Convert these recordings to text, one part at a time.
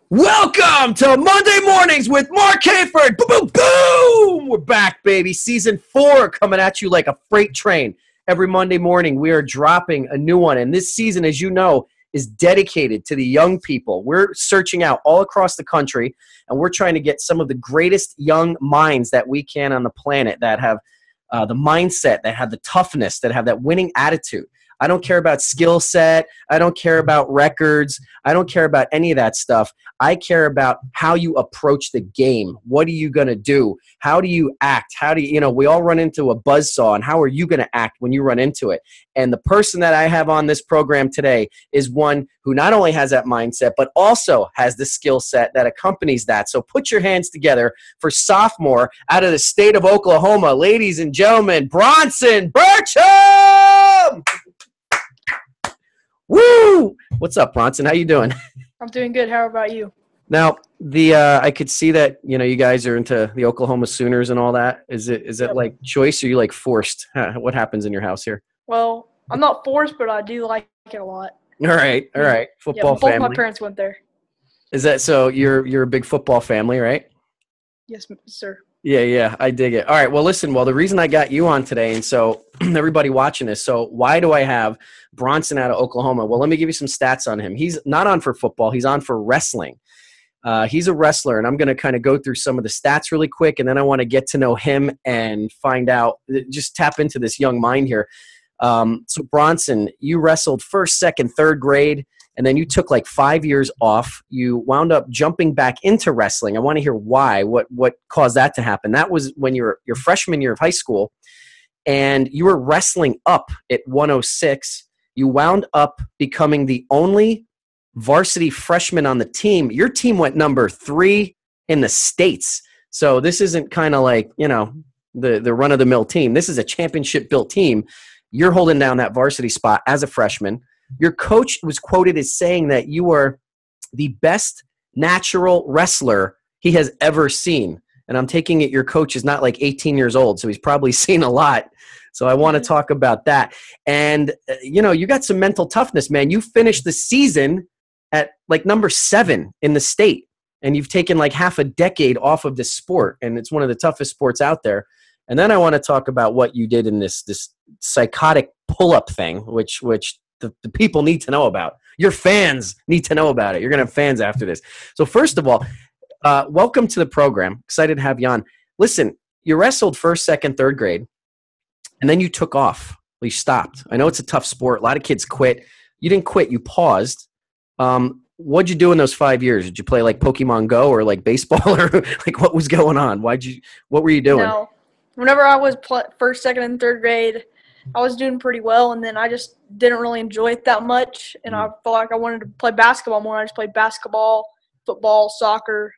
Welcome to Monday Mornings with MARC HAYFORD. Boom, boom, boom. We're back, baby. Season 4 coming at you like a freight train. Every Monday morning, we are dropping a new one. And this season, as you know, is dedicated to the young people. We're searching out all across the country, and we're trying to get some of the greatest young minds that we can on the planet that have the mindset, that have the toughness, that have that winning attitude. I don't care about skill set. I don't care about records. I don't care about any of that stuff. I care about how you approach the game. What are you going to do? How do you act? How do you, we all run into a buzzsaw, and how are you going to act when you run into it? And the person that I have on this program today is one who not only has that mindset, but also has the skill set that accompanies that. So put your hands together for sophomore out of the state of Oklahoma, ladies and gentlemen, Bronson Burcham! Woo! What's up, Bronson? How you doing? I'm doing good. How about you? Now, I could see that you guys are into the Oklahoma Sooners and all that. Is it like choice, or you like forced? What happens in your house here? Well, I'm not forced, but I do like it a lot. All right. Football both family. My parents went there. Is that so? You're a big football family, right? Yes, sir. Yeah, I dig it. All right, well, listen, the reason I got you on today, and so everybody watching this, so why do I have Bronson out of Oklahoma? Well, let me give you some stats on him. He's not on for football. He's on for wrestling. He's a wrestler, and I'm going to kind of go through some of the stats really quick, and then I want to get to know him and find out, just tap into this young mind here. So, Bronson, you wrestled first, second, third grade, and then you took like 5 years off. You wound up jumping back into wrestling. I want to hear why, what caused that to happen. That was when you were your freshman year of high school, and you were wrestling up at 106. You wound up becoming the only varsity freshman on the team. Your team went number 3 in the States. So this isn't kind of like, the run-of-the-mill team. This is a championship-built team. You're holding down that varsity spot as a freshman. Your coach was quoted as saying that you are the best natural wrestler he has ever seen. And I'm taking it your coach is not like 18 years old, so he's probably seen a lot. So I want to talk about that. And, you got some mental toughness, man. You finished the season at like number 7 in the state, and you've taken like half a decade off of this sport, and it's one of the toughest sports out there. And then I want to talk about what you did in this psychotic pull-up thing, which the people need to know about. Your fans need to know about it. You're going to have fans after this. So first of all, welcome to the program. Excited to have you on. Listen, you wrestled first, second, third grade, and then you took off. You stopped. I know it's a tough sport. A lot of kids quit. You didn't quit. You paused. What'd you do in those 5 years? Did you play like Pokemon Go or like baseball, or like what was going on? What were you doing? No. Whenever I was first, second, and third grade, I was doing pretty well, and then I just didn't really enjoy it that much, and I felt like I wanted to play basketball more. I just played basketball, football, soccer.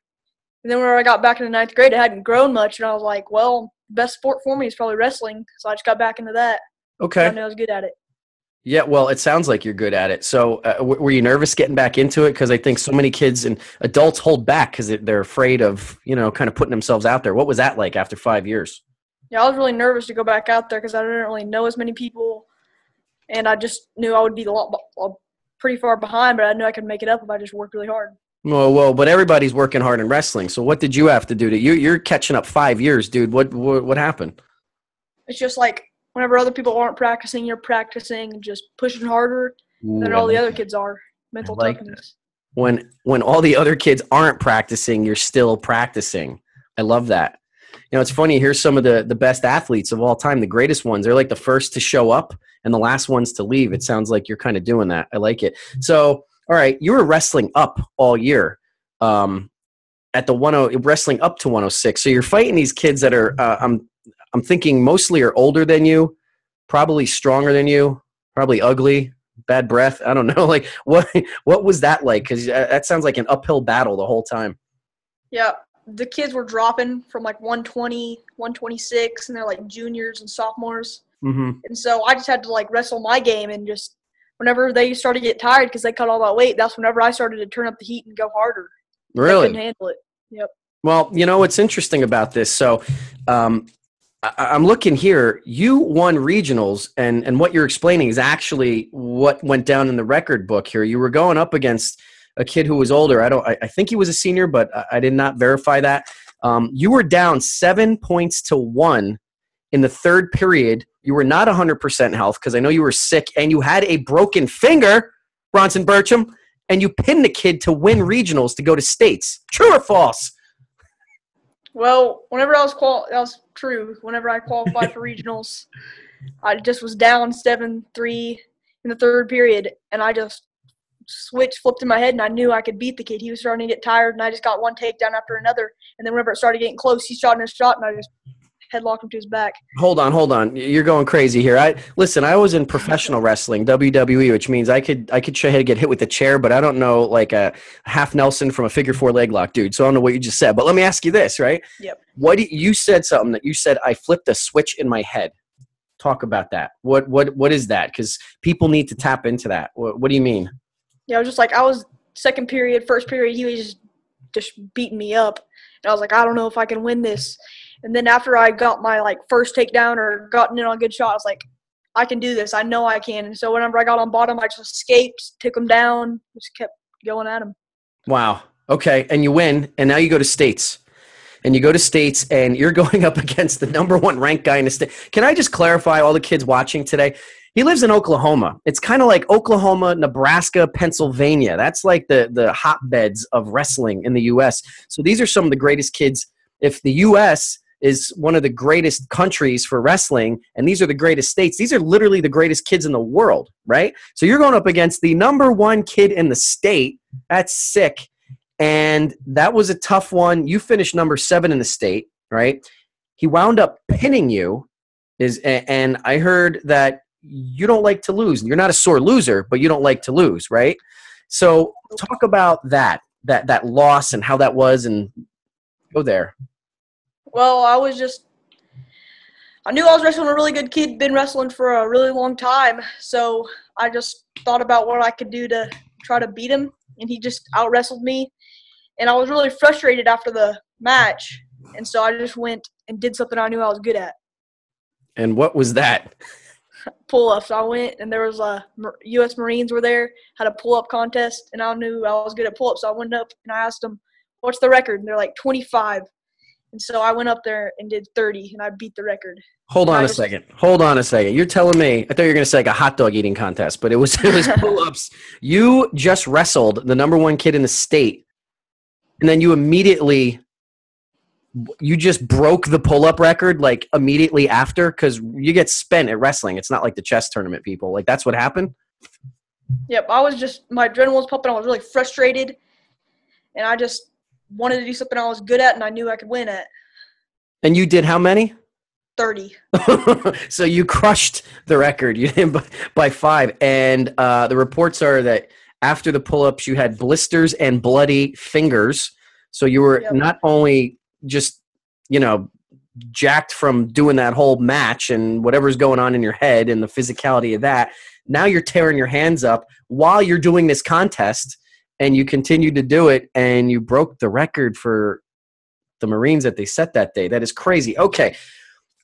And then when I got back into 9th grade, I hadn't grown much, and I was like, well, the best sport for me is probably wrestling, so I just got back into that. Okay. I knew I was good at it. Yeah, well, it sounds like you're good at it. So were you nervous getting back into it? Because I think so many kids and adults hold back because they're afraid of, kind of putting themselves out there. What was that like after 5 years? Yeah, I was really nervous to go back out there because I didn't really know as many people, and I just knew I would be pretty far behind, but I knew I could make it up if I just worked really hard. Well, but everybody's working hard in wrestling. So what did you have to do? You're catching up 5 years, dude. What happened? It's just like whenever other people aren't practicing, you're practicing and just pushing harder than all the other kids are. Mental toughness. When all the other kids aren't practicing, you're still practicing. I love that. It's funny. Here's some of the best athletes of all time, the greatest ones. They're like the first to show up and the last ones to leave. It sounds like you're kind of doing that. I like it. So, all right, you were wrestling up all year at the wrestling up to 106. So you're fighting these kids that are, I'm thinking mostly are older than you, probably stronger than you, probably ugly, bad breath. I don't know. Like what was that like? Because that sounds like an uphill battle the whole time. Yeah. The kids were dropping from like 120, 126, and they're like juniors and sophomores. Mm-hmm. And so I just had to like wrestle my game, and just whenever they started to get tired because they cut all that weight, that's whenever I started to turn up the heat and go harder. Really? I couldn't handle it. Yep. Well, what's interesting about this. So I'm looking here. You won regionals, and what you're explaining is actually what went down in the record book here. You were going up against a kid who was older. I think he was a senior, but I did not verify that. You were down 7 points to 1 in the third period. You were not 100% health because I know you were sick, and you had a broken finger, Bronson Burcham, and you pinned the kid to win regionals to go to states. True or false? Well, whenever that was true. Whenever I qualified for regionals, I just was down 7-3 in the third period, and I just flipped in my head, and I knew I could beat the kid. He was starting to get tired, and I just got one takedown after another. And then whenever it started getting close, he shot in his shot, and I just headlocked him to his back. Hold on. You're going crazy here. I was in professional wrestling, WWE, which means I could get hit with a chair, but I don't know like a half Nelson from a figure 4 leg lock, dude. So I don't know what you just said. But let me ask you this, right? Yep. You said something that you said I flipped a switch in my head. Talk about that. What is that? Because people need to tap into that. What do you mean? Yeah, I was just like, I was second period, first period, he was just beating me up. And I was like, I don't know if I can win this. And then after I got my first takedown or gotten in on a good shot, I was like, I can do this. I know I can. And so whenever I got on bottom, I just escaped, took him down, just kept going at him. Wow. Okay. And you win. And now you go to states. And you go to states, and you're going up against the number 1 ranked guy in the state. Can I just clarify, all the kids watching today? He lives in Oklahoma. It's kind of like Oklahoma, Nebraska, Pennsylvania. That's like the hotbeds of wrestling in the U.S. So these are some of the greatest kids. If the U.S. is one of the greatest countries for wrestling, and these are the greatest states, these are literally the greatest kids in the world, right? So you're going up against the number 1 kid in the state. That's sick. And that was a tough one. You finished number 7 in the state, right? He wound up pinning you. And I heard that you don't like to lose. You're not a sore loser, but you don't like to lose, right? So talk about that loss and how that was, and go there. Well, I knew I was wrestling a really good kid, been wrestling for a really long time. So I just thought about what I could do to try to beat him, and he just out-wrestled me. And I was really frustrated after the match, and so I just went and did something I knew I was good at. And what was that? Pull-ups. I went, and there was U.S. Marines were there, had a pull-up contest, and I knew I was good at pull-ups. So I went up, and I asked them, what's the record? And they're like, 25. And so I went up there and did 30, and I beat the record. Hold on a second. You're telling me, I thought you were going to say like a hot dog eating contest, but it was pull-ups. You just wrestled the number 1 kid in the state, and then you just broke the pull-up record like immediately after, because you get spent at wrestling. It's not like the chess tournament, people. Like, that's what happened? Yep. My adrenaline was pumping. I was really frustrated, and I just wanted to do something I was good at and I knew I could win at. And you did how many? 30. So you crushed the record. You did by 5. And the reports are that after the pull-ups, you had blisters and bloody fingers. So you were not only just, jacked from doing that whole match and whatever's going on in your head and the physicality of that, now you're tearing your hands up while you're doing this contest, and you continued to do it, and you broke the record for the Marines that they set that day. That is crazy. Okay,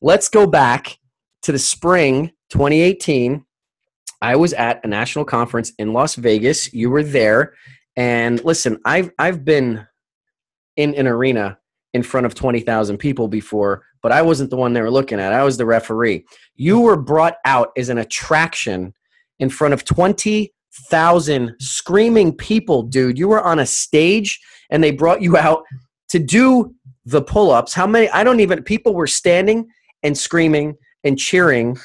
let's go back to the spring 2018. I was at a national conference in Las Vegas. You were there. And listen, I've been in an arena in front of 20,000 people before, but I wasn't the one they were looking at. I was the referee. You were brought out as an attraction in front of 20,000 screaming people, dude. You were on a stage, and they brought you out to do the pull-ups. How many? People were standing and screaming and cheering.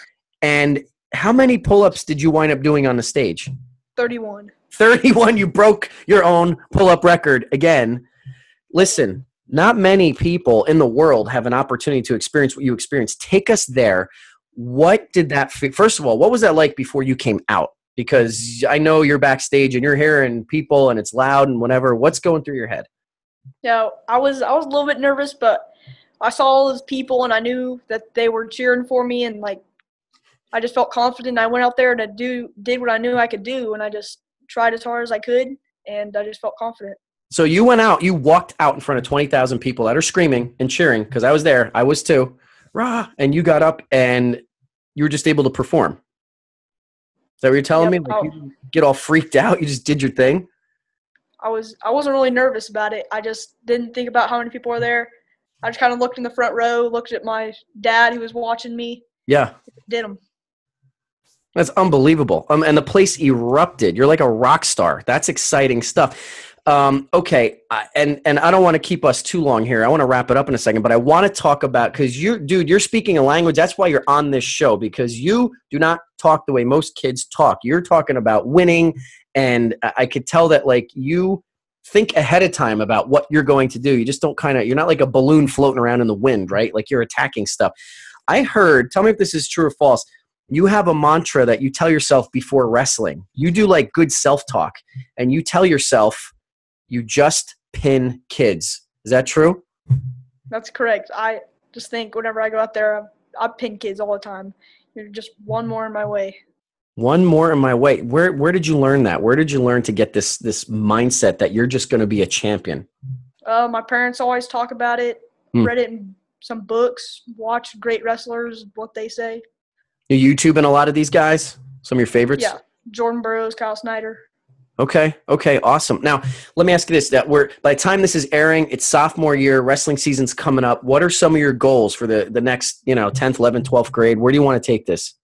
And how many pull-ups did you wind up doing on the stage? 31. 31. You broke your own pull-up record again. Listen, not many people in the world have an opportunity to experience what you experienced. Take us there. What did that first of all, what was that like before you came out? Because I know you're backstage and you're hearing people and it's loud and whatever. What's going through your head? Yeah, I was a little bit nervous, but I saw all those people and I knew that they were cheering for me, and I just felt confident. I went out there and did what I knew I could do, and I just tried as hard as I could, and I just felt confident. So you walked out in front of 20,000 people that are screaming and cheering, because I was there. I was too. Rah! And you got up and you were just able to perform. Is that what you're telling me? Like, you didn't get all freaked out? You just did your thing? I wasn't really nervous about it. I just didn't think about how many people were there. I just kind of looked in the front row, looked at my dad who was watching me. Yeah. Did them. That's unbelievable. And the place erupted. You're like a rock star. That's exciting stuff. Okay. And I don't want to keep us too long here. I want to wrap it up in a second, but I want to talk about, because you're speaking a language. That's why you're on this show, because you do not talk the way most kids talk. You're talking about winning. And I could tell that, like, you think ahead of time about what you're going to do. You just don't you're not like a balloon floating around in the wind, right? Like, you're attacking stuff. I heard, tell me if this is true or false, you have a mantra that you tell yourself before wrestling. You do like good self-talk, and you tell yourself, you just pin kids. Is that true? That's correct. I just think whenever I go out there, I pin kids all the time. You're just one more in my way. One more in my way. Where did you learn that? Where did you learn to get this mindset that you're just going to be a champion? My parents always talk about it. Read it in some books. Watched great wrestlers, what they say. You YouTubing a lot of these guys? Some of your favorites? Yeah. Jordan Burroughs, Kyle Snyder. Okay, awesome. Now, let me ask you this. By the time this is airing, it's sophomore year, wrestling season's coming up. What are some of your goals for the next, 10th, 11th, 12th grade? Where do you want to take this?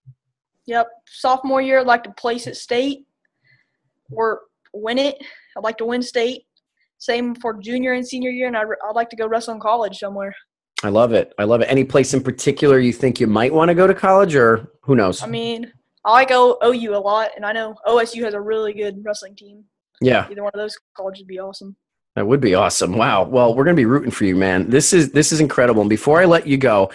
Yep. Sophomore year, I'd like to place at state or win it. I'd like to win state. Same for junior and senior year, and I'd like to go wrestle in college somewhere. I love it. Any place in particular you think you might want to go to college, or who knows? I mean, I like OU a lot, and I know OSU has a really good wrestling team. Yeah. Either one of those colleges would be awesome. That would be awesome. Wow. Well, we're going to be rooting for you, man. This is incredible. And before I let you go,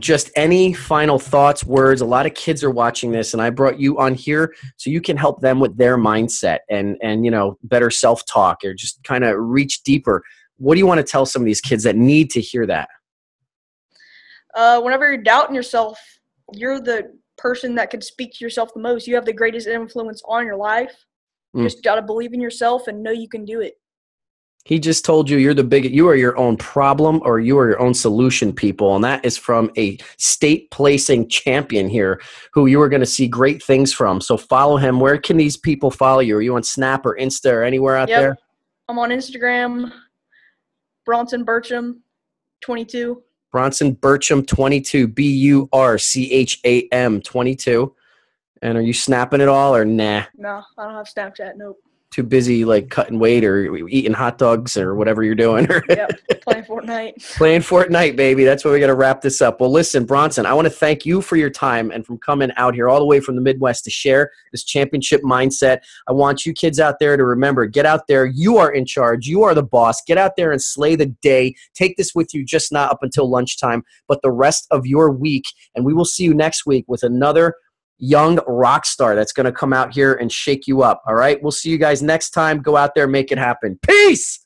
just any final thoughts, words? A lot of kids are watching this, and I brought you on here so you can help them with their mindset and better self-talk, or just kind of reach deeper. What do you want to tell some of these kids that need to hear that? Whenever you're doubting yourself, you're the person that can speak to yourself the most. You have the greatest influence on your life. You just got to believe in yourself and know you can do it. He just told you you are your own problem, or you are your own solution, people. And that is from a state placing champion here who you are going to see great things from. So follow him. Where can these people follow you? Are you on Snap or Insta or anywhere out there? I'm on Instagram, Bronson Burcham 22. Bronson Burcham 22, Burcham 22. And are you snapping it all, or nah? No, I don't have Snapchat. Nope. Too busy like cutting weight or eating hot dogs or whatever you're doing. Yep, playing Fortnite. Playing Fortnite, baby. That's where we got to wrap this up. Well, listen, Bronson, I want to thank you for your time and from coming out here all the way from the Midwest to share this championship mindset. I want you kids out there to remember, get out there. You are in charge. You are the boss. Get out there and slay the day. Take this with you, just not up until lunchtime, but the rest of your week. And we will see you next week with another young rock star that's going to come out here and shake you up. All right. We'll see you guys next time. Go out there, make it happen. Peace.